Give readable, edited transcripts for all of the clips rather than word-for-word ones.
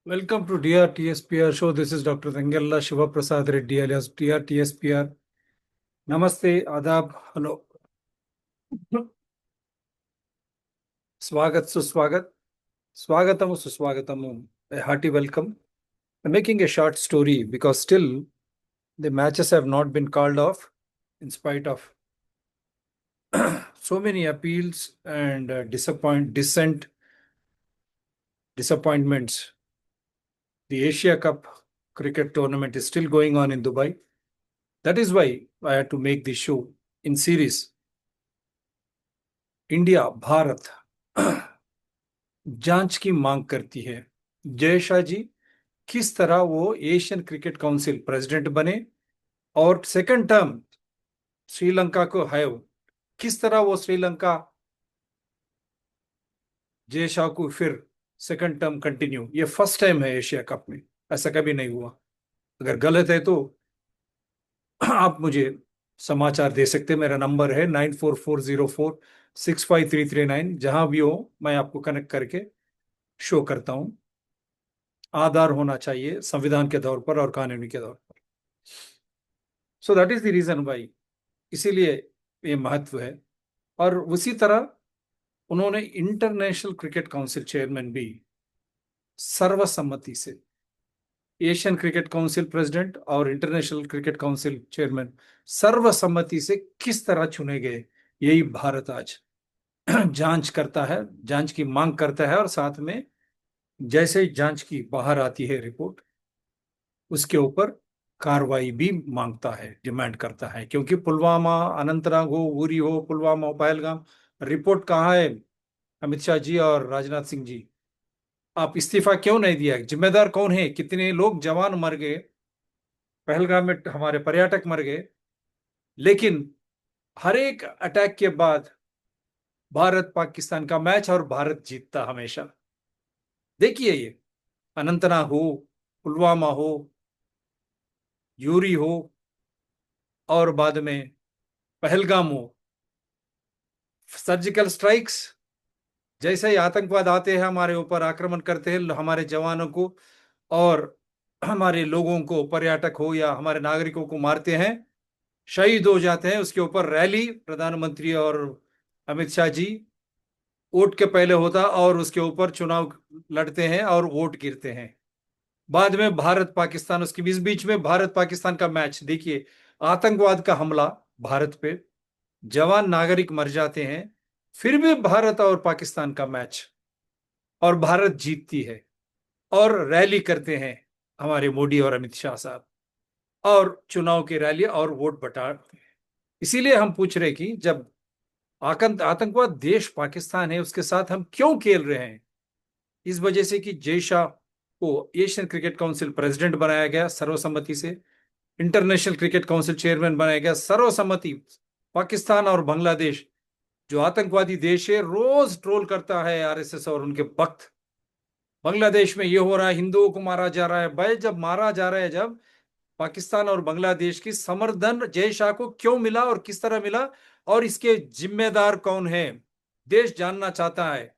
Welcome to DRTSPR show. This is Dr. Tangella Shiva Prasad Reddy alias DRTSPR. Namaste, Adab, hello. Swagat, Suswagat, Swagatam, Suswagatam. A hearty welcome. I'm making a short story because still the matches have not been called off in spite of so many appeals and disappointments. The Asia Cup cricket tournament is still going on in Dubai. That is why I had to make this show in series. India Bharat जांच की मांग करती है। जय शाह जी किस तरह वो Asian cricket council president बने और सेकंड टर्म श्रीलंका को हैव किस तरह वो श्रीलंका जय शाह को फिर सेकंड टर्म कंटिन्यू। ये फर्स्ट टाइम है एशिया कप में, ऐसा कभी नहीं हुआ। अगर गलत है तो आप मुझे समाचार दे सकते हैं। मेरा नंबर है 9440465339। जहां भी हो मैं आपको कनेक्ट करके शो करता हूं। आधार होना चाहिए संविधान के तौर पर और कानूनी के तौर पर। So that is the reason why, इसीलिए ये महत्व है। और उसी तरह उन्होंने इंटरनेशनल क्रिकेट काउंसिल चेयरमैन भी सर्वसम्मति से, एशियन क्रिकेट काउंसिल प्रेसिडेंट और इंटरनेशनल क्रिकेट काउंसिल चेयरमैन सर्वसम्मति से किस तरह चुने गए, यही भारत आज जांच करता है, जांच की मांग करता है। और साथ में जैसे ही जांच की बाहर आती है रिपोर्ट, उसके ऊपर कार्रवाई भी मांगता है, डिमांड करता है। क्योंकि पुलवामा, अनंतनाग हो, उरी हो, पुलवामा हो, पहलगाम, रिपोर्ट कहाँ है अमित शाह जी और राजनाथ सिंह जी? आप इस्तीफा क्यों नहीं दिया? जिम्मेदार कौन है? कितने लोग जवान मर गए, पहलगाम में हमारे पर्यटक मर गए, लेकिन हर एक अटैक के बाद भारत पाकिस्तान का मैच और भारत जीतता हमेशा। देखिए ये अनंतनाग हो, पुलवामा हो, यूरी हो और बाद में पहलगाम हो, सर्जिकल स्ट्राइक्स, जैसे ही आतंकवाद आते हैं हमारे ऊपर, आक्रमण करते हैं हमारे जवानों को और हमारे लोगों को, पर्यटक हो या हमारे नागरिकों को मारते हैं, शहीद हो जाते हैं। उसके ऊपर रैली प्रधानमंत्री और अमित शाह जी वोट के पहले होता और उसके ऊपर चुनाव लड़ते हैं और वोट गिरते हैं। बाद में भारत पाकिस्तान, उसके बीच बीच में भारत पाकिस्तान का मैच देखिए, आतंकवाद का हमला भारत पे, जवान नागरिक मर जाते हैं, फिर भी भारत और पाकिस्तान का मैच और भारत जीतती है और रैली करते हैं हमारे मोदी और अमित शाह साहब, और चुनाव की रैली और वोट बटाते हैं। इसीलिए हम पूछ रहे कि जब आतंकवाद देश पाकिस्तान है, उसके साथ हम क्यों खेल रहे हैं? इस वजह से कि जय शाह को एशियन क्रिकेट काउंसिल प्रेसिडेंट बनाया गया सर्वसम्मति से, इंटरनेशनल क्रिकेट काउंसिल चेयरमैन बनाया गया सर्वसम्मति। पाकिस्तान और बांग्लादेश जो आतंकवादी देश है, रोज ट्रोल करता है आरएसएस और उनके भक्त। बांग्लादेश में ये हो रहा है, हिंदुओं को मारा जा रहा है। भाई जब मारा जा रहा है, जब पाकिस्तान और बांग्लादेश की समर्थन जय शाह को क्यों मिला और किस तरह मिला और इसके जिम्मेदार कौन है, देश जानना चाहता है।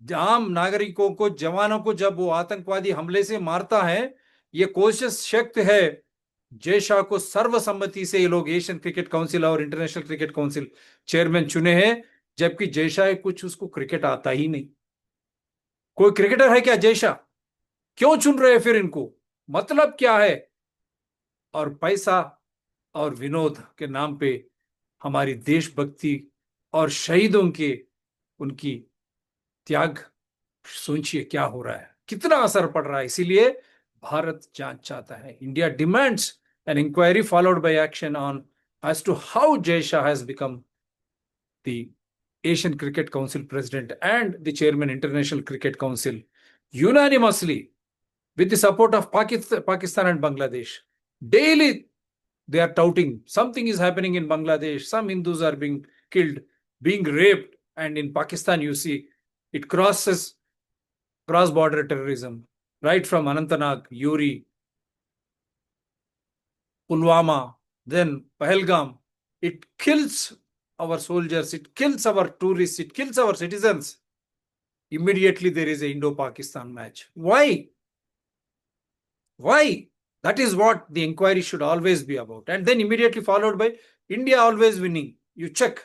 आम नागरिकों को, जवानों को जब वो आतंकवादी हमले से मारता है, ये कोशिश शक्त है जय शाह को सर्वसम्मति से ये लोग एशियन क्रिकेट काउंसिल और इंटरनेशनल क्रिकेट काउंसिल चेयरमैन चुने हैं, जबकि जय शाह कुछ उसको क्रिकेट आता ही नहीं। कोई क्रिकेटर है क्या जय शाह? क्यों चुन रहे हैं फिर इनको? मतलब क्या है? और पैसा और विनोद के नाम पे हमारी देशभक्ति और शहीदों के, उनकी त्याग, सोचिए क्या हो रहा है, कितना असर पड़ रहा है। इसीलिए भारत जांच चाहता है। India demands an inquiry followed by action on as to how Jay Shah has become the Asian Cricket Council President and the Chairman International Cricket Council unanimously with the support of Pakistan and Bangladesh. Daily they are touting something is happening in Bangladesh. Some Hindus are being killed, being raped, and in Pakistan you see it crosses cross-border terrorism right from Anantnag, Uri, Pulwama, then Pahalgam. It kills our soldiers, it kills our tourists, it kills our citizens. Immediately there is a Indo-Pakistan match. Why? Why? That is what the inquiry should always be about. And then immediately followed by India always winning. You check.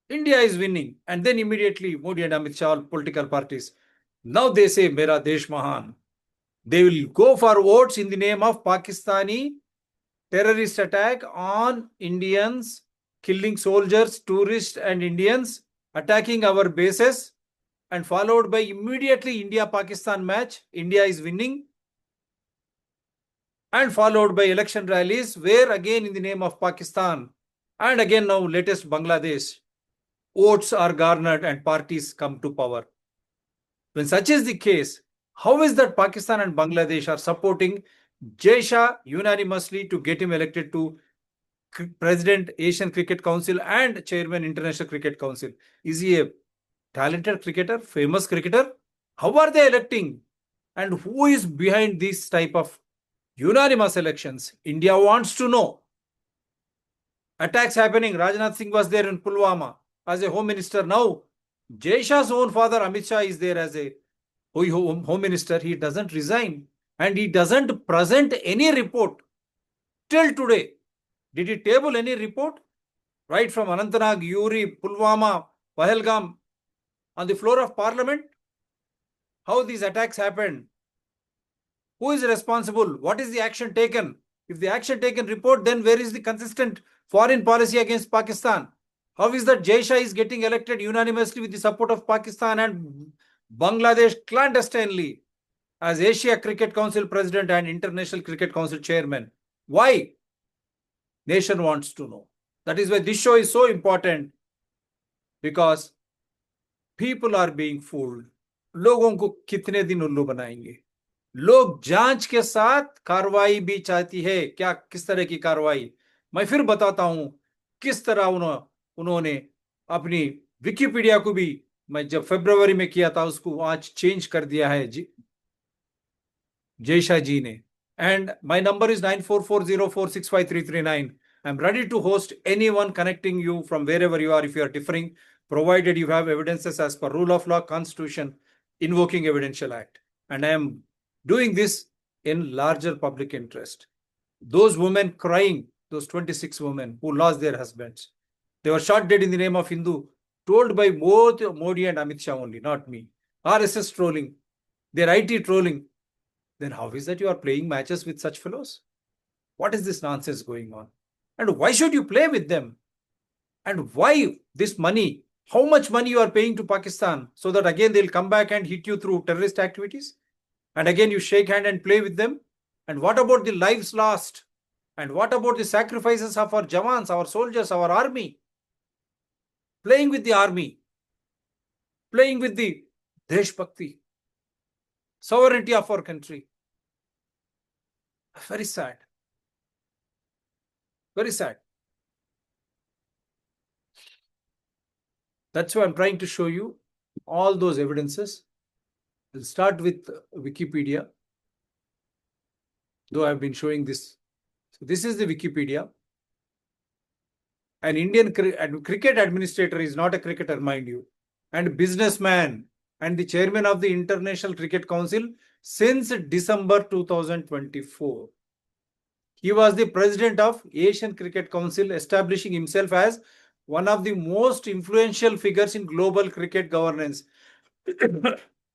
India is winning. And then immediately Modi and Amit Shah, political parties. Now they say, Mera Desh Mahan. They will go for votes in the name of Pakistani terrorist attack on Indians, killing soldiers, tourists, and Indians, attacking our bases, and followed by immediately India-Pakistan match. India is winning. And followed by election rallies, where again in the name of Pakistan, and again now latest Bangladesh, votes are garnered and parties come to power. When such is the case, how is that Pakistan and Bangladesh are supporting Jay Shah unanimously to get him elected to President, Asian Cricket Council and Chairman, International Cricket Council? Is he a talented cricketer, famous cricketer? How are they electing? And who is behind this type of unanimous elections? India wants to know. Attacks happening. Rajnath Singh was there in Pulwama as a home minister. Now, Jay Shah's own father, Amit Shah, is there as a home minister. He doesn't resign. And he doesn't present any report till today. Did he table any report? Right from Anantnag, Uri, Pulwama, Pahalgam, on the floor of parliament? How these attacks happened? Who is responsible? What is the action taken? If the action taken report, then where is the consistent foreign policy against Pakistan? How is that Jay Shah is getting elected unanimously with the support of Pakistan and Bangladesh clandestinely as Asia Cricket Council President and International Cricket Council Chairman? Why? Nation wants to know. That is why this show is so important, because people are being fooled. लोगों को कितने दिन उल्लू बनाएंगे? लोग जांच के साथ कार्रवाई भी चाहती है। क्या किस तरह की कार्रवाई? मैं फिर बताता हूं किस तरह उन्होंने अपनी विकिपीडिया को भी, मैं जब फरवरी में किया था उसको आज चेंज कर दिया है जय शाह जी ने. And my number is 9440465339. I'm ready to host anyone connecting you from wherever you are if you are differing, provided you have evidences as per rule of law, constitution, invoking evidential act. And I am doing this in larger public interest. Those women crying, those 26 women who lost their husbands, they were shot dead in the name of Hindu, told by both Modi and Amit Shah only, not me. RSS trolling, their IT trolling. Then how is that you are playing matches with such fellows? What is this nonsense going on? And why should you play with them? And why this money? How much money you are paying to Pakistan so that again they'll come back and hit you through terrorist activities? And again you shake hand and play with them? And what about the lives lost? And what about the sacrifices of our Jawans, our soldiers, our army? Playing with the army, playing with the Desh Bhakti, sovereignty of our country. Very sad. Very sad. That's why I'm trying to show you all those evidences. We'll start with Wikipedia, though I've been showing this. So this is the Wikipedia. An Indian cricket administrator is not a cricketer, mind you, and businessman, and the chairman of the International Cricket Council since December 2024. He was the president of Asian Cricket Council, establishing himself as one of the most influential figures in global cricket governance.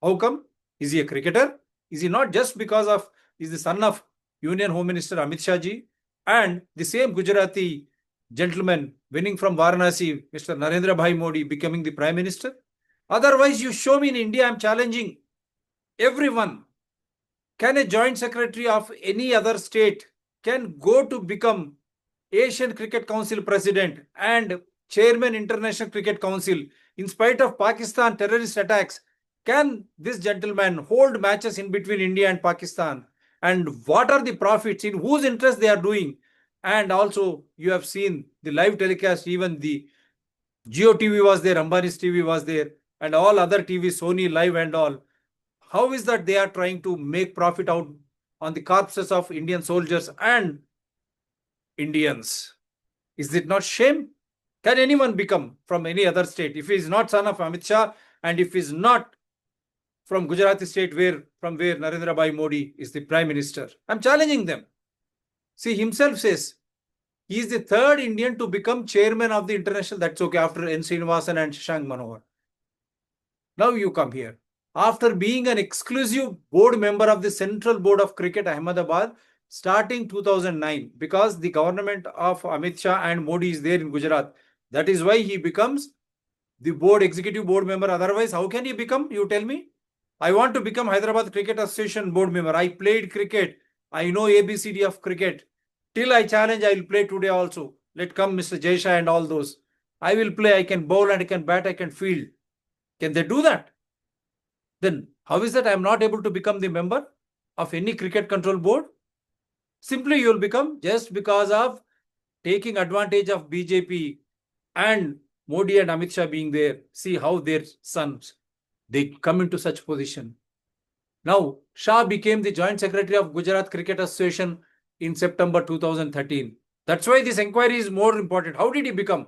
How come? Is he a cricketer? Is he not just because of, is the son of Union Home Minister Amit Shah ji and the same Gujarati gentleman winning from Varanasi, Mr. Narendra Bhai Modi, becoming the Prime Minister? Otherwise, you show me in India, I'm challenging everyone. Can a joint secretary of any other state can go to become Asian Cricket Council President and Chairman International Cricket Council in spite of Pakistan terrorist attacks? Can this gentleman hold matches in between India and Pakistan? And what are the profits? In whose interest they are doing? And also, you have seen the live telecast, even the Jio TV was there, Ambani's TV was there, and all other TV, Sony Live and all. How is that they are trying to make profit out on the corpses of Indian soldiers and Indians? Is it not shame? Can anyone become from any other state if he is not son of Amit Shah and if he is not from Gujarat state, from where Narendra Bhai Modi is the Prime Minister. I'm challenging them. See, himself says he is the third Indian to become chairman of the international. That's okay, after N. Srinivasan and Shashank Manohar. Now you come here. After being an exclusive board member of the Central Board of Cricket, Ahmedabad, starting 2009, because the government of Amit Shah and Modi is there in Gujarat. That is why he becomes the executive board member. Otherwise, how can he become? You tell me. I want to become Hyderabad Cricket Association board member. I played cricket. I know ABCD of cricket. Till I challenge, I will play today also. Let come Mr. Jaisha and all those. I will play. I can bowl and I can bat. I can field. Can they do that? Then how is that I am not able to become the member of any cricket control board? Simply you will become just because of taking advantage of BJP and Modi and Amit Shah being there. See how their sons, they come into such position. Now, Shah became the Joint Secretary of Gujarat Cricket Association in September 2013. That's why this inquiry is more important. How did he become?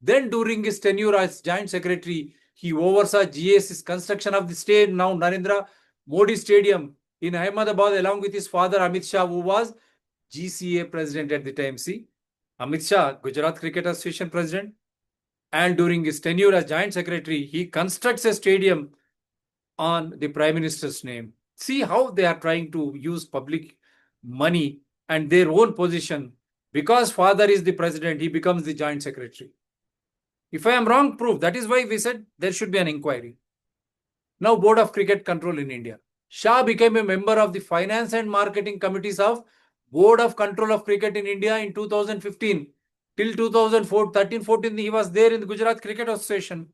Then during his tenure as Joint Secretary, he oversaw GS's construction of the state, now Narendra Modi Stadium in Ahmedabad, along with his father Amit Shah, who was GCA president at the time. See, Amit Shah, Gujarat Cricket Association president, and during his tenure as Joint Secretary, he constructs a stadium on the Prime Minister's name. See how they are trying to use public money and their own position. Because father is the president, he becomes the Joint Secretary. If I am wrong, prove. That is why we said there should be an inquiry. Now, Board of Cricket Control in India. Shah became a member of the Finance and Marketing Committees of Board of Control of Cricket in India in 2015. Till 2013-14, he was there in the Gujarat Cricket Association.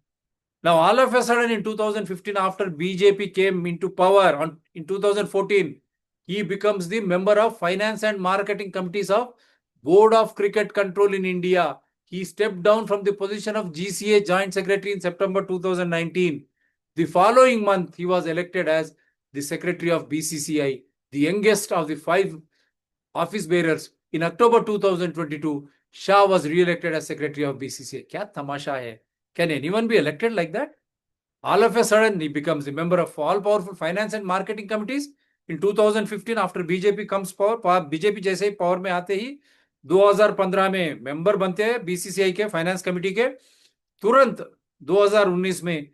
Now, all of a sudden in 2015, after BJP came into power in 2014, he becomes the member of Finance and Marketing Committees of Board of Cricket Control in India. He stepped down from the position of GCA Joint Secretary in September 2019. The following month, he was elected as the Secretary of BCCI, the youngest of the 5 office bearers. In October 2022, Shah was re-elected as Secretary of BCCI. Kya tamasha hai? Can anyone be elected like that? All of a sudden, he becomes a member of all-powerful finance and marketing committees. In 2015, after BJP comes power, BJP जैसे ही power में आते ही 2015 में member बनते हैं BCCI के finance committee के, तुरंत 2019 में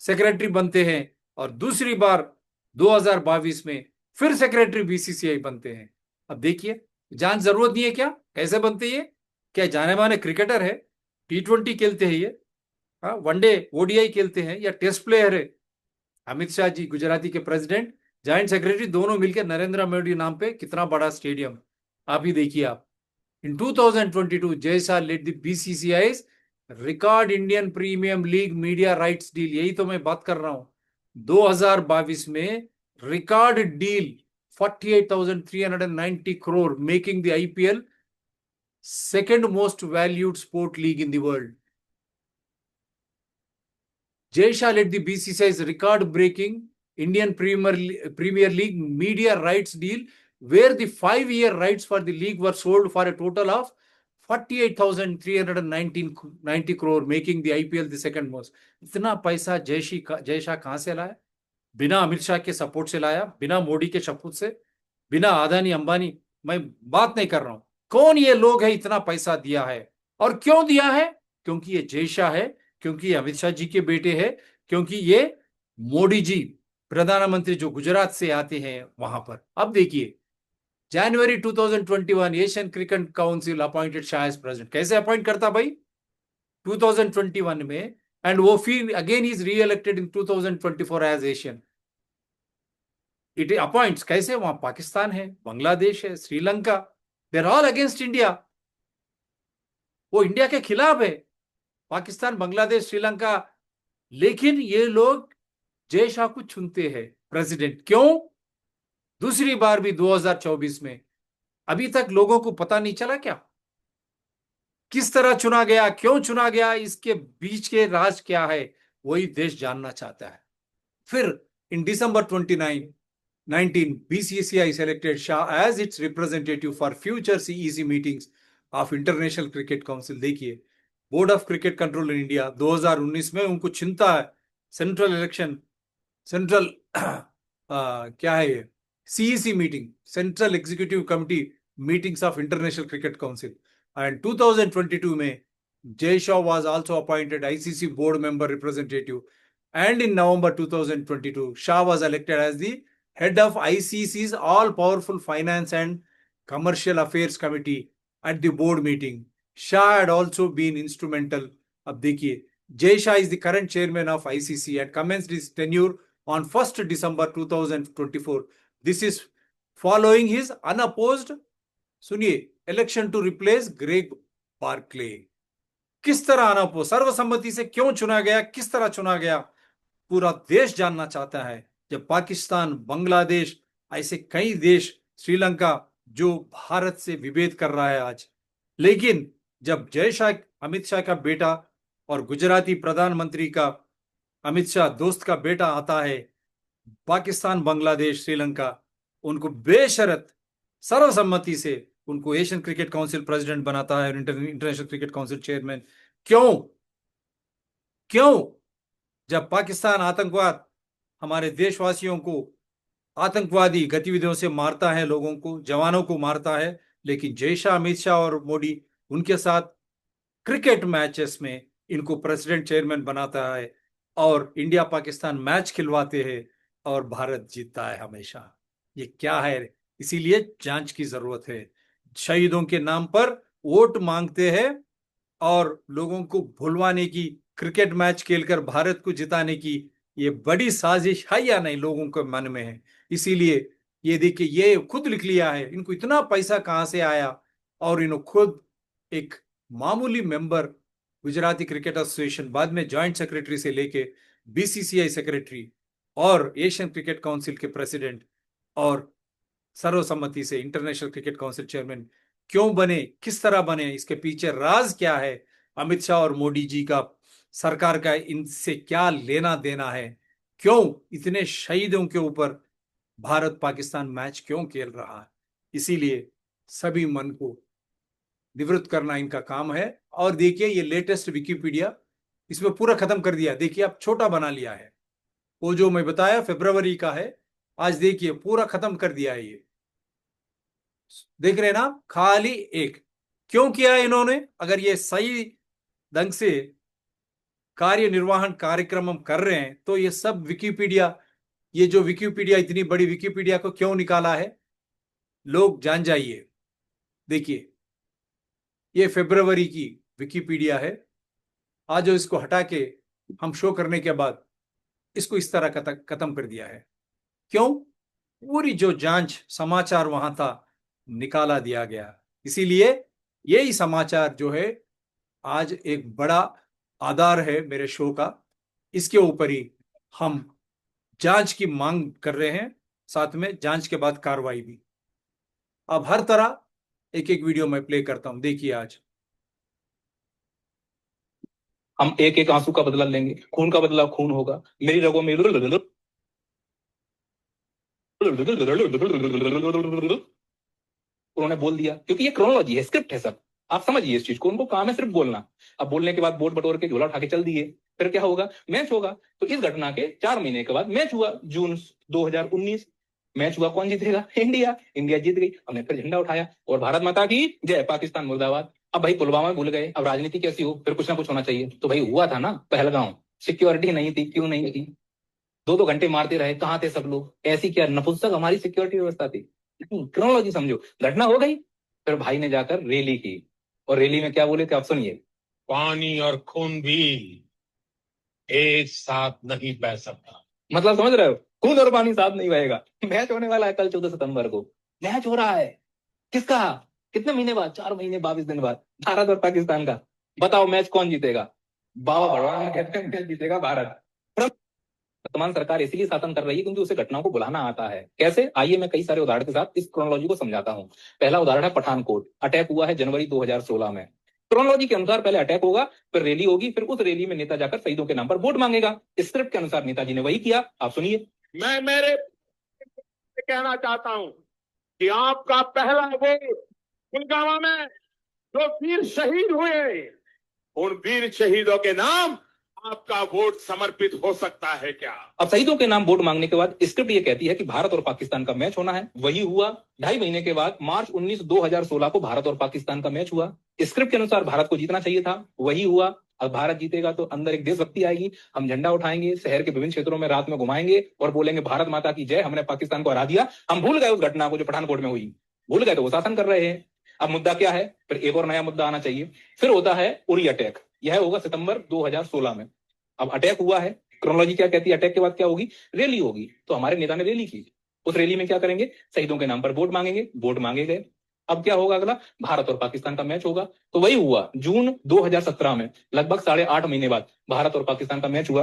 सेक्रेटरी बनते हैं और दूसरी बार 2022 में फिर सेक्रेटरी बीसीसीआई बनते हैं. अब देखिए, जान जरूरत नहीं है क्या? कैसे बनते ये? क्या जाने माने क्रिकेटर है? T20 खेलते हैं ये, वनडे ओडीआई खेलते हैं, या टेस्ट प्लेयर है? अमित शाह जी गुजराती के प्रेसिडेंट, जॉइंट सेक्रेटरी, दोनों मिलकर नरेंद्र मोदी नाम पे कितना बड़ा स्टेडियम. आप ही देखिए आप. In 2022, Jay Shah led the BCCI's record Indian premium league media rights deal. यही तो मैं बात कर रहा हूं. 2022 में record deal 48,390 crore, making the IPL second most valued sport league in the world. Jay Shah led the BCCI's record-breaking Indian Premier League media rights deal, where the 5-year rights for the league were sold for a total of 48,390 crore, making the IPL the second most. इतना पैसा जय शाह कहां से लाया? बिना अमित शाह के support से लाया, बिना मोदी के सपोर्ट से, बिना अदानी अंबानी. मैं बात नहीं कर रहा हूं. कौन ये लोग है इतना पैसा दिया है? और क्यों दिया है? क्योंकि ये जय शाह है, क्योंकि अमित शाह जी के बेटे हैं, क्योंकि ये मोदी जी प्रधानमंत्री जो गुजरात से आते हैं वहां पर. अब देखिए, January 2021, Asian cricket council appointed Shah as president. कैसे अपॉइंट करता भाई? 2021 में, एंड वो फिर again is re elected in 2024 as Asian. It appoints कैसे? वहां पाकिस्तान है, बांग्लादेश है, Sri Lanka, they are all against India. वो इंडिया के खिलाफ है, पाकिस्तान, बांग्लादेश, श्रीलंका. लेकिन ये लोग जय शाह को चुनते हैं प्रेसिडेंट. क्यों? दूसरी बार भी 2024 में. अभी तक लोगों को पता नहीं चला क्या? किस तरह चुना गया, क्यों चुना गया, इसके बीच के राज क्या है, वही देश जानना चाहता है. फिर इन December 2019, BCCI selected Shah as its representative for future CEC meetings of International Cricket Council. देखिए, board of cricket control in India 2019 में उनको चुनता है सेंट्रल इलेक्शन सेंट्रल क्या है ये, CEC meeting, central executive committee meetings of international cricket council, and 2022 में Jay Shah was also appointed ICC board member representative, and in November 2022 Shah was elected as the head of ICC's all powerful finance and commercial affairs committee at the board meeting. Shah had also been instrumental. अब देखिए, Jay Shah is the current chairman of ICC and commenced his tenure on 1st December 2024. This is following his unopposed, सुनिए, election to replace Greg Barclay. किस तरह अनूप सर्वसम्मति से क्यों चुना गया, किस तरह चुना गया, पूरा देश जानना चाहता है। जब पाकिस्तान, बांग्लादेश, ऐसे कई देश, श्रीलंका जो भारत से विभेद कर रहा है आज, लेकिन जब जय शाह, अमित शाह का बेटा और गुजराती प्रधानमंत्री का अमित शाह दोस्त का बेटा आता है, पाकिस्तान, बांग्लादेश, श्रीलंका, उनको बेशर्त सर्वसम्मति से उनको एशियन क्रिकेट काउंसिल प्रेसिडेंट बनाता है और इंटरनेशनल क्रिकेट काउंसिल चेयरमैन। क्यों? क्यों? जब पाकिस्तान आतंकवाद, हमारे देशवासियों को आतंकवादी गतिविधियों से मारता है, लोगों को, जवानों को मारता है, लेकिन जय शाह, अमित शाह और मोदी उनके साथ क्रिकेट मैचेस में इनको प्रेसिडेंट चेयरमैन बनाता है और इंडिया पाकिस्तान मैच खिलवाते हैं और भारत जीतता है हमेशा। ये क्या है? इसीलिए जांच की जरूरत है। शहीदों के नाम पर वोट मांगते हैं और लोगों को भुलवाने की, क्रिकेट मैच खेलकर भारत को जिताने की ये बड़ी साजिश है या नहीं, लोगों के मन में है। इसीलिए ये देखिए, ये खुद लिख लिया है, इनको इतना पैसा कहां से आया, और इन्होंने खुद एक मामूली मेंबर, गुजराती क्रिकेट एसोसिएशन, बाद में जॉइंट सेक्रेटरी से लेके BCCI सेक्रेटरी और एशियन क्रिकेट काउंसिल के प्रेसिडेंट और सर्वसम्मति से इंटरनेशनल क्रिकेट काउंसिल चेयरमैन क्यों बने, किस तरह बने, इसके पीछे राज क्या है, अमित शाह और मोदी जी का, सरकार का इनसे क्या लेना देना है, क्यों इतने शहीदों के ऊपर भारत पाकिस्तान मैच क्यों खेल रहा है। इसीलिए सभी मन को निवृत्त करना इनका काम है। और देखिए, ये लेटेस्ट विकिपीडिया, इसमें पूरा खत्म कर दिया। देखिए, अब छोटा बना लिया है, वो जो मैं बताया फरवरी का है, आज देखिए पूरा खत्म कर दिया है। ये देख रहे हैं ना, खाली एक। क्यों किया है इन्होंने? अगर ये सही ढंग से कार्य निर्वहन कार्यक्रम हम कर रहे हैं तो ये सब विकिपीडिया, ये जो विकिपीडिया, इतनी बड़ी विकिपीडिया को क्यों निकाला है, लोग जान जाइए। देखिए, ये फरवरी की विकिपीडिया है। आज इसको हटा के हम शो करने के बाद इसको इस तरह खत्म कर दिया है। क्यों? पूरी जो जांच समाचार वहां था, निकाला दिया गया। इसीलिए यही समाचार जो है आज एक बड़ा आधार है मेरे शो का। इसके ऊपर ही हम जांच की मांग कर रहे हैं, साथ में जांच के बाद कार्रवाई भी। अब हर तरह एक एक वीडियो मैं प्ले करता हूं, देखिए। आज हम एक एक आंसू का बदला लेंगे, खून का बदला खून होगा। मेरी रगों में उन्होंने बोल दिया, क्योंकि ये क्रोनोलॉजी है, स्क्रिप्ट है सब। आप समझिए इस चीज को, उनको काम है सिर्फ बोलना। अब बोलने के बाद बोर्ड बटोर के झोला उठा के चल दिए। फिर क्या होगा? मैच होगा। तो इस घटना के 4 महीने के बाद मैच हुआ, जून 2019 मैच हुआ। कौन जीतेगा? इंडिया। इंडिया जीत गई। हमने फिर झंडा उठाया और भारत माता की जय, पाकिस्तान मुर्दाबाद। अब भाई पुलवामा भूल गए, अब राजनीति कैसी हो? फिर कुछ ना कुछ होना चाहिए। तो भाई हुआ था ना पहलगांव, सिक्योरिटी नहीं थी। क्यों नहीं थी? 2-2 घंटे मारते रहे, कहां थे सब लोग? ऐसी क्या नपुंसक हमारी सिक्योरिटी व्यवस्था थी? क्रोनोलॉजी समझो। घटना हो गई, फिर भाई ने जाकर रैली की, और रैली में क्या बोले थे आप सुनिए। पानी और खून भी एक साथ नहीं बह सकता। मतलब समझ रहे हो? खून और पानी साथ नहीं बहेगा। मैच होने वाला है कल 14 सितंबर को। मैच हो रहा है किसका? कितने महीने बाद? 4 महीने 22 दिन बाद, भारत और पाकिस्तान का। बताओ मैच कौन जीतेगा? बाबा भगवान कहते हैं जीतेगा भारत। वर्तमान सरकार इसीलिए शासन कर रही है क्योंकि उसे घटनाओं को बुलाना आता है। कैसे? आइए मैं कई सारे उदाहरण के साथ इस क्रोनोलॉजी को समझाता हूं। पहला उदाहरण है पठानकोट। अटैक हुआ है जनवरी 2016 में। क्रोनोलॉजी के अनुसार पहले अटैक होगा, फिर रैली होगी, फिर उस रैली में नेता जाकर शहीदों के नाम पर वोट मांगेगा। स्क्रिप्ट के अनुसार नेताजी ने वही किया। आप सुनिए। मैं मेरे कहना चाहता हूं कि आपका पहला वोट पुलवामा में जो वीर शहीद हुए, उन वीर शहीदों के नाम आपका वोट समर्पित हो सकता है क्या? अब शहीदों के नाम वोट मांगने के बाद स्क्रिप्ट ये कहती है कि भारत और पाकिस्तान का मैच होना है। वही हुआ। 2.5 महीने के बाद मार्च 19 2016 को भारत और पाकिस्तान का मैच हुआ। स्क्रिप्ट के अनुसार भारत को जीतना चाहिए था, वही हुआ। अब भारत जीतेगा तो अंदर एक देशभक्ति आएगी, हम झंडा उठाएंगे, शहर के विभिन्न क्षेत्रों में रात में घुमाएंगे और बोलेंगे भारत माता की जय, हमने पाकिस्तान को हरा दिया। हम भूल गए उस घटना को जो पठानकोट में हुई, भूल गए, तो वो शासन कर रहे हैं। अब मुद्दा क्या है? फिर एक और नया मुद्दा आना चाहिए। फिर होता है उरी अटैक। यह होगा सितंबर 2016 में। अब अटैक हुआ है। क्रोनोलॉजी क्या कहती है? अटैक के बाद क्या होगी? रैली होगी। तो हमारे नेता ने रैली की। उस रैली में क्या करेंगे? शहीदों के नाम पर वोट मांगेंगे। वोट मांगे गए। अब क्या होगा? अगला भारत और पाकिस्तान का मैच होगा। तो वही हुआ। जून 2017 में लगभग 8.5 महीने बाद भारत और पाकिस्तान का मैच हुआ।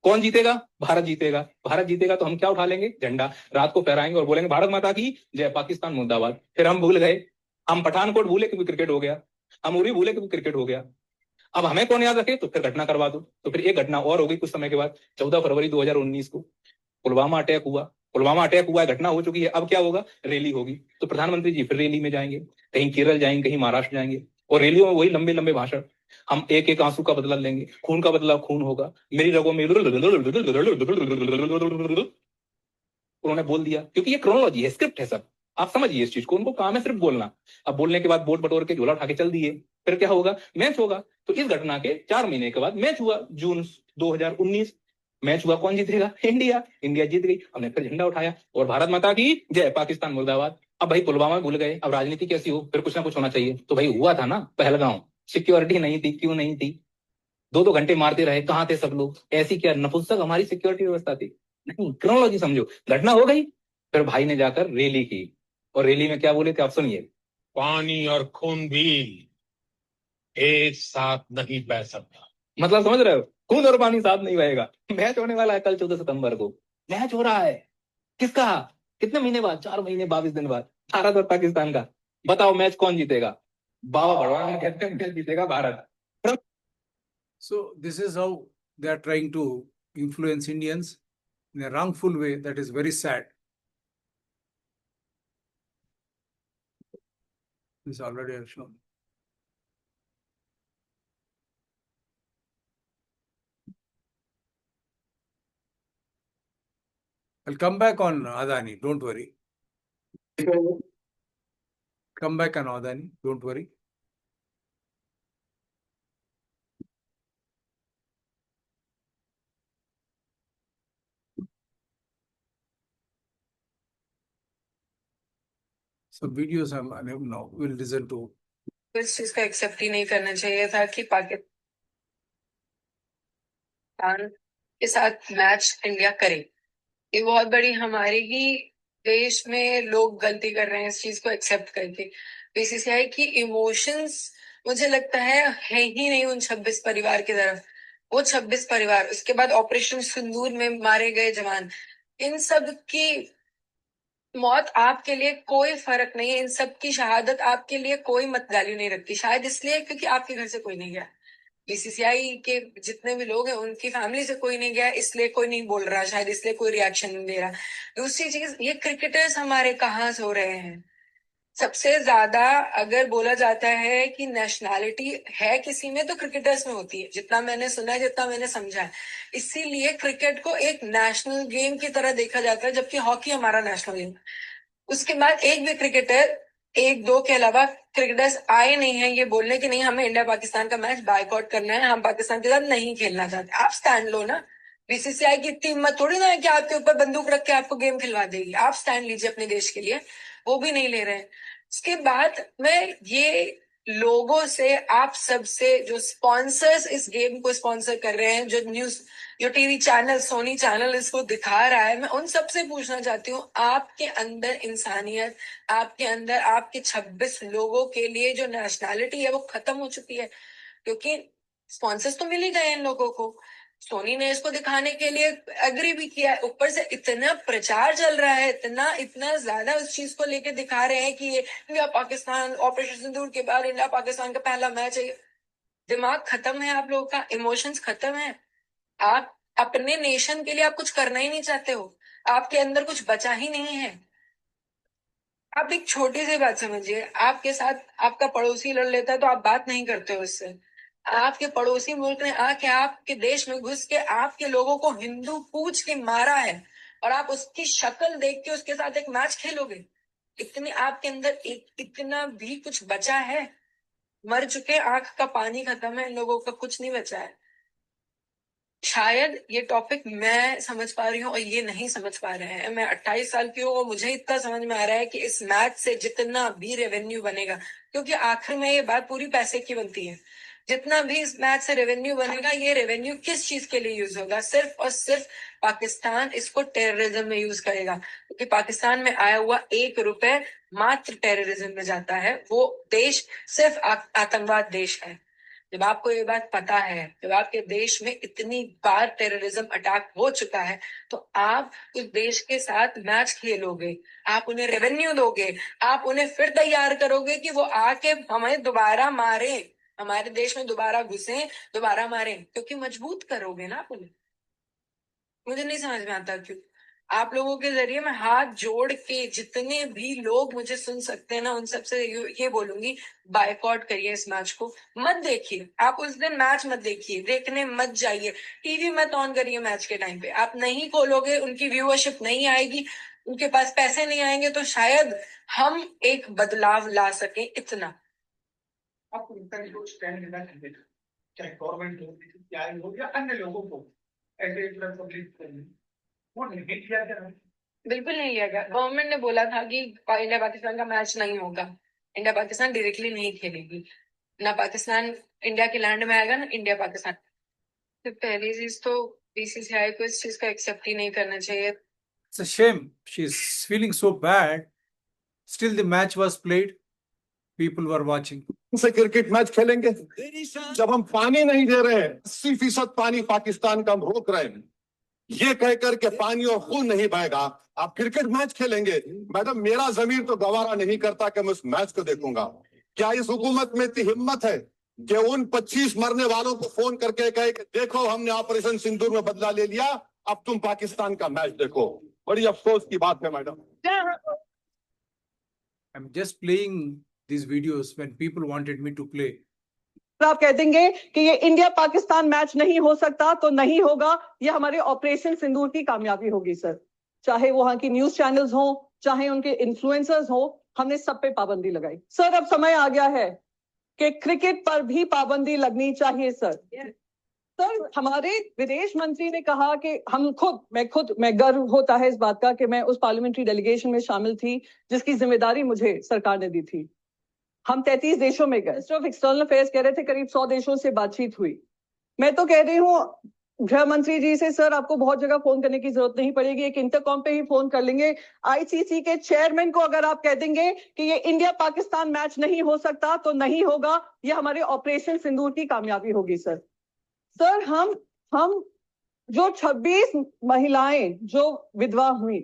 कौन जीतेगा? भारत जीतेगा। भारत जीतेगा तो हम क्या उठा लेंगे? झंडा। रात को फहराएंगे और बोलेंगे भारत माता की जय, पाकिस्तान मुर्दाबाद। फिर हम भूल गए। हम पठानकोट भूले क्योंकि क्रिकेट हो गया, हम उरी भूले क्योंकि क्रिकेट हो गया। अब हमें कौन याद रखे? तो फिर घटना करवा दो। तो फिर एक घटना और हो गई कुछ समय के बाद। 14 फरवरी 2019 को पुलवामा अटैक हुआ। पुलवामा अटैक हुआ है, घटना हो चुकी है। अब क्या होगा? रैली होगी। तो प्रधानमंत्री जी फिर रैली में जाएंगे, कहीं केरल जाएंगे, कहीं महाराष्ट्र जाएंगे, और रैलियों में वही लंबे लंबे भाषण। हम एक एक आंसू का बदला लेंगे, खून का बदला खून होगा। मेरी रगों में उन्होंने बोल दिया, क्योंकि ये क्रोनोलॉजी है, स्क्रिप्ट है सब। आप समझिए इस चीज को। उनको काम है सिर्फ बोलना। अब बोलने के बाद वोट बटोर के झोला उठा के चल दिए। फिर क्या होगा? मैच होगा। तो इस घटना के 4 महीने के बाद मैच हुआ, जून 2019। मैच हुआ, कौन जीतेगा? इंडिया। इंडिया जीत गई। हमने फिर झंडा उठाया और भारत माता की जय, पाकिस्तान मुर्दाबाद। अब भाई पुलवामा भूल गए, अब राजनीति कैसी हो? फिर कुछ ना कुछ होना चाहिए। तो भाई हुआ था ना पहलगांव। सिक्योरिटी नहीं थी, क्यों नहीं थी? 2-2 घंटे मारते रहे, कहां थे सब लोग? ऐसी क्या नपुंसक हमारी सिक्योरिटी व्यवस्था थी? नहीं, क्रोनोलॉजी समझो। घटना हो गई, फिर भाई ने जाकर रैली की, और रैली में क्या बोले थे आप सुनिए। पानी और खून भी एक साथ नहीं बह सकता। मतलब समझ रहे हो? खून और पानी साथ नहीं बहेगा। मैच होने वाला है कल 14 सितंबर को। मैच हो रहा है। किसका? कितने महीने बाद? 4 महीने 22 दिन बाद। भारत और पाकिस्तान का। बताओ मैच कौन जीतेगा? बाबा भगवान कहते हैं मैच जीतेगा Bharat. So this is how they are trying to influence Indians in a wrongful way. That is very sad. This already I have shown. I'll come back on Adani. Don't worry. Come back on Adani. Don't worry. Some videos I'm unable now. We'll listen to. इस चीज का accept ही नहीं करना चाहिए था कि पाकिस्तान के साथ मैच इंडिया करे। ये बहुत बड़ी हमारे ही देश में लोग गलती कर रहे हैं इस चीज को एक्सेप्ट करके। बीसीसीआई की इमोशंस मुझे लगता है ही नहीं उन 26 परिवार की तरफ। वो 26 परिवार, उसके बाद ऑपरेशन सिंदूर में मारे गए जवान, इन सब की मौत आपके लिए कोई फर्क नहीं है। इन सब की शहादत आपके लिए कोई मत वैल्यू नहीं रखती। शायद इसलिए क्योंकि आपके घर से कोई नहीं गया। बीसीसीआई के जितने भी लोग हैं उनकी फैमिली से कोई नहीं गया, इसलिए कोई नहीं बोल रहा, शायद इसलिए कोई रिएक्शन नहीं दे रहा। दूसरी चीज, ये क्रिकेटर्स हमारे कहाँ सो रहे हैं? सबसे ज्यादा अगर बोला जाता है कि नेशनैलिटी है किसी में तो क्रिकेटर्स में होती है, जितना मैंने सुना है, जितना मैंने समझा है। इसीलिए क्रिकेट को एक नेशनल गेम की तरह देखा जाता है, जबकि हॉकी हमारा नेशनल गेम। उसके बाद एक भी क्रिकेटर, एक दो के अलावा क्रिकेटर्स आए नहीं है ये बोलने की नहीं हमें इंडिया पाकिस्तान का मैच बायकॉट करना है, हम पाकिस्तान के साथ नहीं खेलना चाहते। आप स्टैंड लो ना। बीसीसीआई की इतनी हिम्मत थोड़ी ना है कि आपके ऊपर बंदूक रख के आपको गेम खिलवा देगी। आप स्टैंड लीजिए अपने देश के लिए, वो भी नहीं ले रहे हैं। उसके बाद मैं ये लोगों से, आप सबसे, जो स्पॉन्सर्स इस गेम को स्पॉन्सर कर रहे हैं, जो न्यूज, जो टीवी चैनल, सोनी चैनल इसको दिखा रहा है, मैं उन सबसे पूछना चाहती हूँ, आपके अंदर इंसानियत, आपके अंदर आपके 26 लोगों के लिए जो नेशनैलिटी है वो खत्म हो चुकी है। क्योंकि स्पॉन्सर्स तो मिल ही गए इन लोगों को, सोनी ने इसको दिखाने के लिए एग्री भी किया, ऊपर से इतना प्रचार चल रहा है, इतना इतना ज्यादा उस चीज को लेके दिखा रहे हैं कि ये इंडिया पाकिस्तान, ऑपरेशन सिंदूर के बाद इंडिया पाकिस्तान का पहला मैच है। दिमाग खत्म है आप लोगों का, इमोशंस खत्म है। आप अपने नेशन के लिए आप कुछ करना ही नहीं चाहते हो, आपके अंदर कुछ बचा ही नहीं है। आप एक छोटी सी बात समझिए, आपके साथ आपका पड़ोसी लड़ लेता है तो आप बात नहीं करते हो उससे। आपके पड़ोसी मुल्क ने आके आपके देश में घुस के आपके लोगों को हिंदू पूछ के मारा है, और आप उसकी शक्ल देख के उसके साथ एक मैच खेलोगे? इतनी आपके अंदर इतना भी कुछ बचा है? मर चुके, आंख का पानी खत्म है, इन लोगों का कुछ नहीं बचा है। शायद ये टॉपिक मैं समझ पा रही हूँ और ये नहीं समझ पा रहे हैं। मैं 28 साल की हूँ और मुझे इतना समझ में आ रहा है कि इस मैच से जितना भी रेवेन्यू बनेगा, क्योंकि आखिर में ये बात पूरी पैसे की बनती है, जितना भी इस मैच से रेवेन्यू बनेगा, ये रेवेन्यू किस चीज के लिए यूज होगा? सिर्फ और सिर्फ पाकिस्तान इसको टेररिज्म में यूज करेगा, क्योंकि पाकिस्तान में आया हुआ 1 रुपए मात्र टेररिज्म में जाता है। वो देश सिर्फ आतंकवाद देश है। जब आपको ये बात पता है, जब आपके देश में इतनी बार टेररिज्म अटैक हो चुका है, तो आप उस देश के साथ मैच खेलोगे, आप उन्हें रेवेन्यू दोगे, आप उन्हें फिर तैयार करोगे कि वो आके हमें दोबारा मारे, हमारे देश में दोबारा घुसे, दोबारा मारे, क्योंकि मजबूत करोगे ना आप उन्हें। मुझे नहीं समझ में आता क्यों। आप लोगों के जरिए मैं हाथ जोड़ के जितने भी लोग मुझे सुन सकते हैं ना, उन सबसे ये बोलूंगी, बायकॉट करिए इस मैच को, मत देखिए। आप उस दिन मैच मत देखिए, देखने मत जाइए, टीवी मत ऑन करिए मैच के टाइम पे। आप नहीं खोलोगे, उनकी व्यूअरशिप नहीं आएगी, उनके पास पैसे नहीं आएंगे, तो शायद हम एक बदलाव ला सके। इतना आपको लगता है लोग स्टैंड लेना चाहिए, चाहे गवर्नमेंट हो, चाहे हो या अन्य लोगों को ऐसे पब्लिक करनी, वो नहीं किया जा रहा है। बिल्कुल नहीं किया गया। गवर्नमेंट ने बोला था कि इंडिया पाकिस्तान का मैच नहीं होगा, इंडिया पाकिस्तान डायरेक्टली नहीं खेलेगी, ना पाकिस्तान इंडिया के लैंड में आएगा, ना इंडिया पाकिस्तान। तो पहली चीज तो बीसीसीआई को इस चीज को एक्सेप्ट ही नहीं करना चाहिए। It's a shame. She's feeling so bad. Still, the match was played. People were watching. से क्रिकेट मैच खेलेंगे जब हम पानी नहीं दे रहे हैं, 80% पानी पाकिस्तान का हम रोक रहे हैं, ये कहकर के पानी और खून नहीं बहेगा, आप क्रिकेट मैच खेलेंगे? मैडम, मेरा जमीर तो गवारा नहीं करता कि मैं उस मैच को देखूंगा। क्या इस हुकूमत में इतनी हिम्मत है कि उन 25 मरने वालों को फोन करके कहे कि देखो हमने ऑपरेशन सिंदूर में बदला ले लिया, अब तुम पाकिस्तान का मैच देखो? बड़ी अफसोस की बात है madam. I'm just playing these videos when people wanted me to play. आप कह देंगे कि ये इंडिया पाकिस्तान मैच नहीं हो सकता तो नहीं होगा, ये हमारे ऑपरेशन सिंदूर की कामयाबी होगी सर। चाहे वहां की न्यूज चैनल्स हो, चाहे उनके इन्फ्लुएंसर्स हो, हमने सब पे पाबंदी लगाई। सर अब समय आ गया है कि क्रिकेट पर भी पाबंदी लगनी चाहिए सर। सर हमारे विदेश मंत्री ने कहा कि मैं गर्व होता है इस बात का कि मैं उस पार्लियामेंट्री डेलीगेशन में शामिल थी जिसकी जिम्मेदारी मुझे सरकार ने दी थी। हम 33 देशों में गए। मिनिस्टर ऑफ एक्सटर्नल अफेयर्स कह रहे थे करीब 100 देशों से बातचीत हुई। मैं तो कह रही हूँ गृह मंत्री जी से, सर आपको बहुत जगह फोन करने की जरूरत नहीं पड़ेगी, एक इंटरकॉम पे ही फोन कर लेंगे। आईसीसी के चेयरमैन को अगर आप कह देंगे कि ये इंडिया पाकिस्तान मैच नहीं हो सकता तो नहीं होगा, ये हमारे ऑपरेशन सिंदूर की कामयाबी होगी सर। सर हम जो 26 महिलाएं जो विधवा हुई,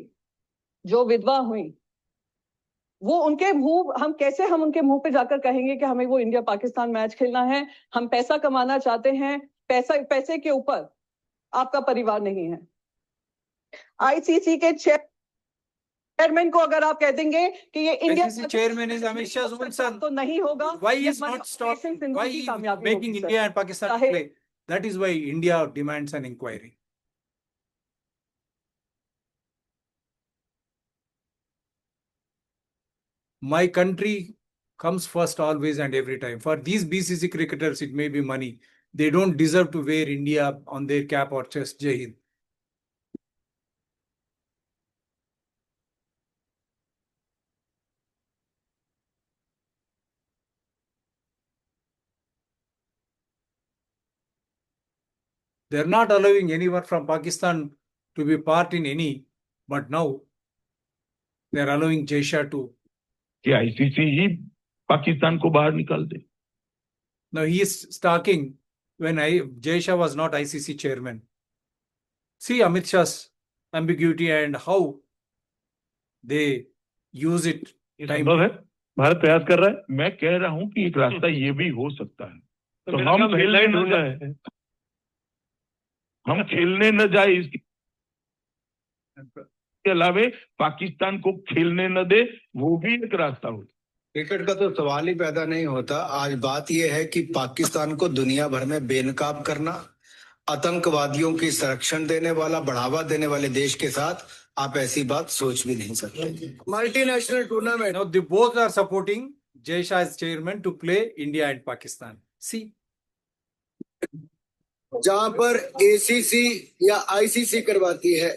वो उनके मुंह हम उनके मुंह पे जाकर कहेंगे कि हमें वो इंडिया पाकिस्तान मैच खेलना है, हम पैसा कमाना चाहते हैं, पैसे के ऊपर आपका परिवार नहीं है। आईसीसी के चेयरमैन को अगर आप कह देंगे कि ये India ICC chairman is Amit Shah's own son. तो नहीं होगा। Why is not stop? Why is making India and Pakistan play? That is why India demands an inquiry. My country comes first always and every time. For these BCC cricketers, it may be money. They don't deserve to wear India on their cap or chest. Jai Hind. They're not allowing anyone from Pakistan to be part in any, but now they're allowing Jay Shah to. कि ICC ही पाकिस्तान को बाहर निकाल दे। Now he is talking when Jay Shah was not ICC chairman. See Amit Shah's ambiguity and how they use it. ये संभव है, भारत प्रयास कर रहा है। मैं कह रहा हूं कि एक रास्ता ये भी हो सकता है, तो हम खेलने न जाए, हम खेलने न जाए, इसके अलावे पाकिस्तान को खेलने न दे, वो भी एक रास्ता हो। क्रिकेट का तो सवाल ही पैदा नहीं होता। आज बात यह है कि पाकिस्तान को दुनिया भर में बेनकाब करना, आतंकवादियों की संरक्षण देने वाला, बढ़ावा देने वाले देश के साथ आप ऐसी बात सोच भी नहीं सकते। Multinational tournament Now they both are supporting Jay Shah as chairman to play India and Pakistan. See, जहां पर एसीसी या आईसीसी करवाती है,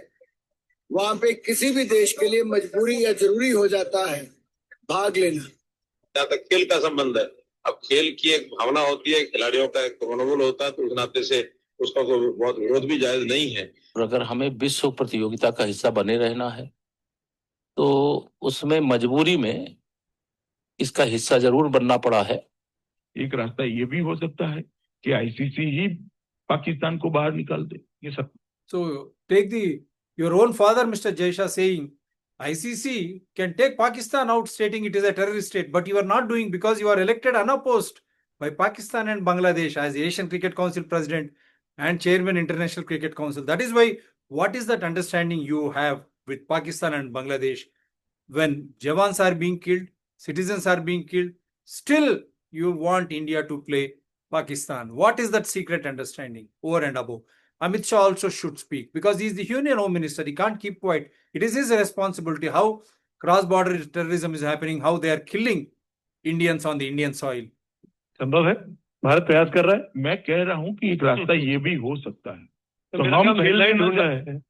वहां पे किसी भी देश के लिए मजबूरी या जरूरी हो जाता है भाग लेना। जहाँ तक खेल का संबंध है, अब खेल की एक भावना होती है, खिलाड़ियों का एक मनोबल होता है, तो उस नाते से उसका कोई बहुत विरोध भी जायज नहीं है। और अगर हमें विश्व प्रतियोगिता का हिस्सा बने रहना है तो उसमें मजबूरी में इसका हिस्सा जरूर बनना पड़ा है। एक रास्ता ये भी हो सकता है कि आईसीसी ही पाकिस्तान को बाहर निकाल दे। ये सब so take your own father, Mr. Jay Shah, saying ICC can take Pakistan out, stating it is a terrorist state, but you are not doing because you are elected unopposed by Pakistan and Bangladesh as Asian Cricket Council President and Chairman International Cricket Council. That is why, what is that understanding you have with Pakistan and Bangladesh when Jawans are being killed, citizens are being killed, still you want India to play Pakistan? What is that secret understanding over and above? Amit Shah also should speak because he is the Union Home Minister. He can't keep quiet. It is his responsibility how cross-border terrorism is happening, how they are killing Indians on the Indian soil. संभव है, भारत प्रयास कर रहा है। मैं कह रहा हूं कि एक रास्ता ये भी हो सकता है। तो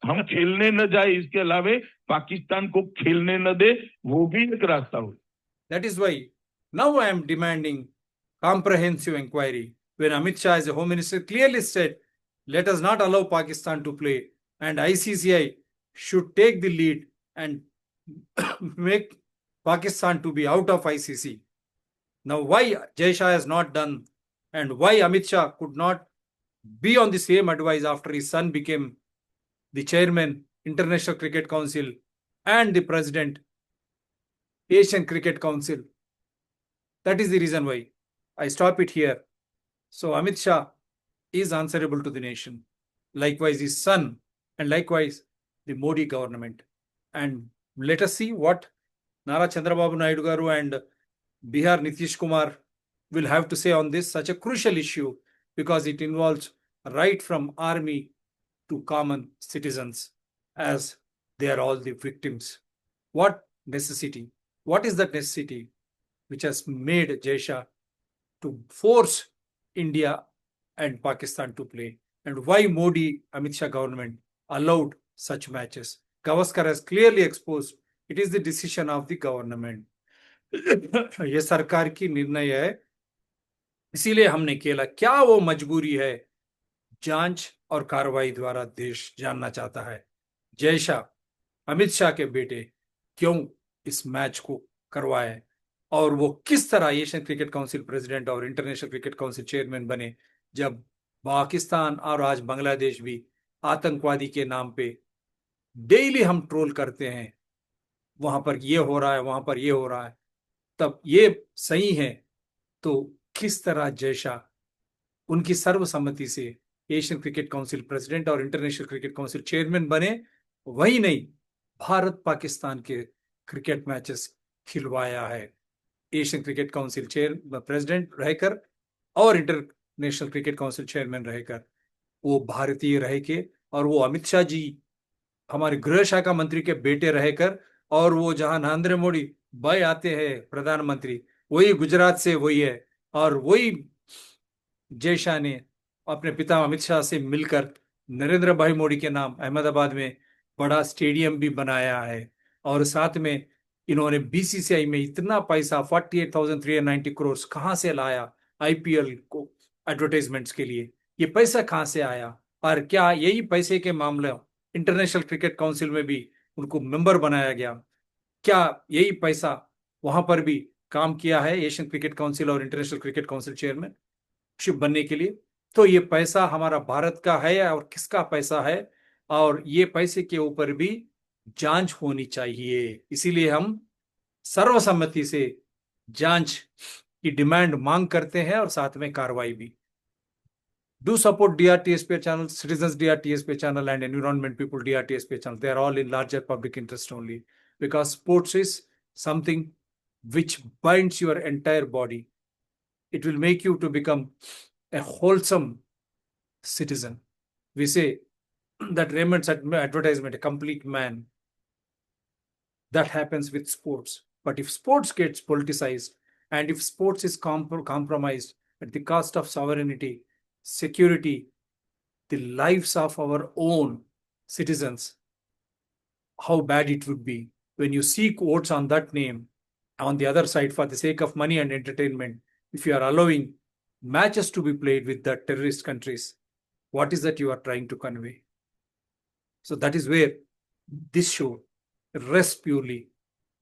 हम खेलने न जाए, इसके अलावे पाकिस्तान को खेलने न दे, वो भी एक रास्ता हो। That is why now I am demanding comprehensive inquiry. When Amit Shah as a Home Minister clearly said, let us not allow Pakistan to play, and ICCI should take the lead and make Pakistan to be out of ICC. Now why Jay Shah has not done, and why Amit Shah could not be on the same advice after his son became the chairman, International Cricket Council, and the president, Asian Cricket Council. That is the reason why I stop it here. So Amit Shah is answerable to the nation. Likewise his son, and likewise the Modi government. And let us see what Nara Chandrababu Naidu Garu and Bihar Nitish Kumar will have to say on this such a crucial issue, because it involves right from army to common citizens, as they are all the victims. What necessity? What is that necessity which has made Jay Shah to force India and Pakistan to play? And why Modi, Amit Shah government allowed such matches? Gavaskar has clearly exposed it is the decision of the government. ये सरकार की निर्णय है, इसीलिए हमने किया। क्या वो मजबूरी है? जांच और कार्रवाई द्वारा देश जानना चाहता है जय शाह, अमित शाह के बेटे क्यों इस मैच को करवाए, और वो किस तरह एशियन क्रिकेट काउंसिल प्रेसिडेंट और इंटरनेशनल क्रिकेट काउंसिल चेयरमैन बने, जब पाकिस्तान और आज बांग्लादेश भी आतंकवादी के नाम पे डेली हम ट्रोल करते हैं, वहां पर ये हो रहा है, वहां पर ये हो रहा है, तब ये सही है तो किस तरह जय शाह उनकी सर्वसम्मति से एशियन क्रिकेट काउंसिल प्रेसिडेंट और इंटरनेशनल क्रिकेट काउंसिल चेयरमैन बने? वही नहीं, भारत पाकिस्तान के क्रिकेट मैचेस खिलवाया है एशियन क्रिकेट काउंसिल प्रेसिडेंट रहकर और इंटरनेशनल क्रिकेट काउंसिल चेयरमैन रहकर, वो भारतीय रह के, और वो अमित शाह जी हमारे गृह शाखा मंत्री के बेटे रहकर, और वो जहां नरेंद्र मोदी भाई आते हैं प्रधानमंत्री, वही गुजरात से वही है, और वही जय शाह ने अपने पिता अमित शाह से मिलकर नरेंद्र भाई मोदी के नाम अहमदाबाद में बड़ा स्टेडियम भी बनाया है, और साथ में इन्होंने बीसीसीआई में इतना पैसा 48,390 करोड़ कहां से लाया आईपीएल को एडवर्टाइजमेंट्स के लिए? ये पैसा कहां से आया? और क्या यही पैसे के मामले इंटरनेशनल क्रिकेट काउंसिल में भी उनको मेंबर बनाया गया? क्या यही पैसा वहां पर भी काम किया है एशियन क्रिकेट काउंसिल और इंटरनेशनल क्रिकेट काउंसिल चेयरमैनशिप बनने के लिए? तो ये पैसा हमारा भारत का है और किसका पैसा है, और ये पैसे के ऊपर भी जांच होनी चाहिए। इसीलिए हम सर्वसम्मति से जांच की डिमांड मांग करते हैं, और साथ में कार्रवाई भी। Do support DRTSP channel, Citizens DRTSP channel, and Environment People DRTSP channel. They are all in larger public interest only, because sports is something which binds your entire body. It will make you to become a wholesome citizen. We say that Raymond's advertisement, a complete man. That happens with sports. But if sports gets politicized and if sports is compromised at the cost of sovereignty, security, the lives of our own citizens, how bad it would be when you seek votes on that name. On the other side, for the sake of money and entertainment, if you are allowing matches to be played with the terrorist countries, what is that you are trying to convey? So that is where this show rests purely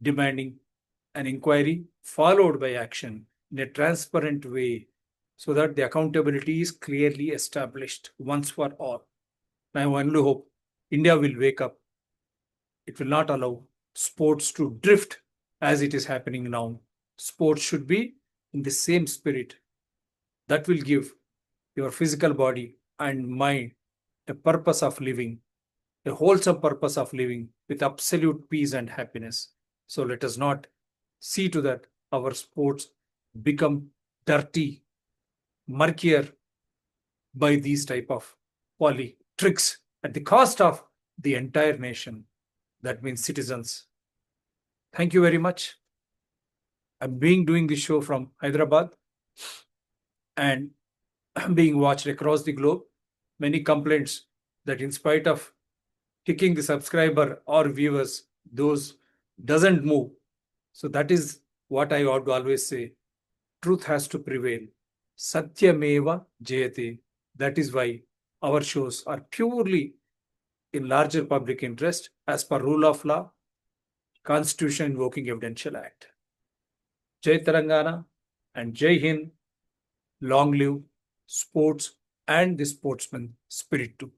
demanding an inquiry followed by action in a transparent way so that the accountability is clearly established once for all. I only hope India will wake up. It will not allow sports to drift as it is happening now. Sports should be in the same spirit. That will give your physical body and mind a purpose of living, a wholesome purpose of living with absolute peace and happiness. So let us not see to that our sports become dirty, murkier by these type of tricks at the cost of the entire nation. That means citizens. Thank you very much. I'm doing this show from Hyderabad and being watched across the globe. Many complaints that in spite of kicking the subscriber or viewers, those doesn't move. So that is what I would always say. Truth has to prevail. Satyameva Jayate. That is why our shows are purely in larger public interest as per rule of law, Constitution invoking Evidential Act. Jai Telangana and Jai Hind. Long live sports and the sportsman spirit too.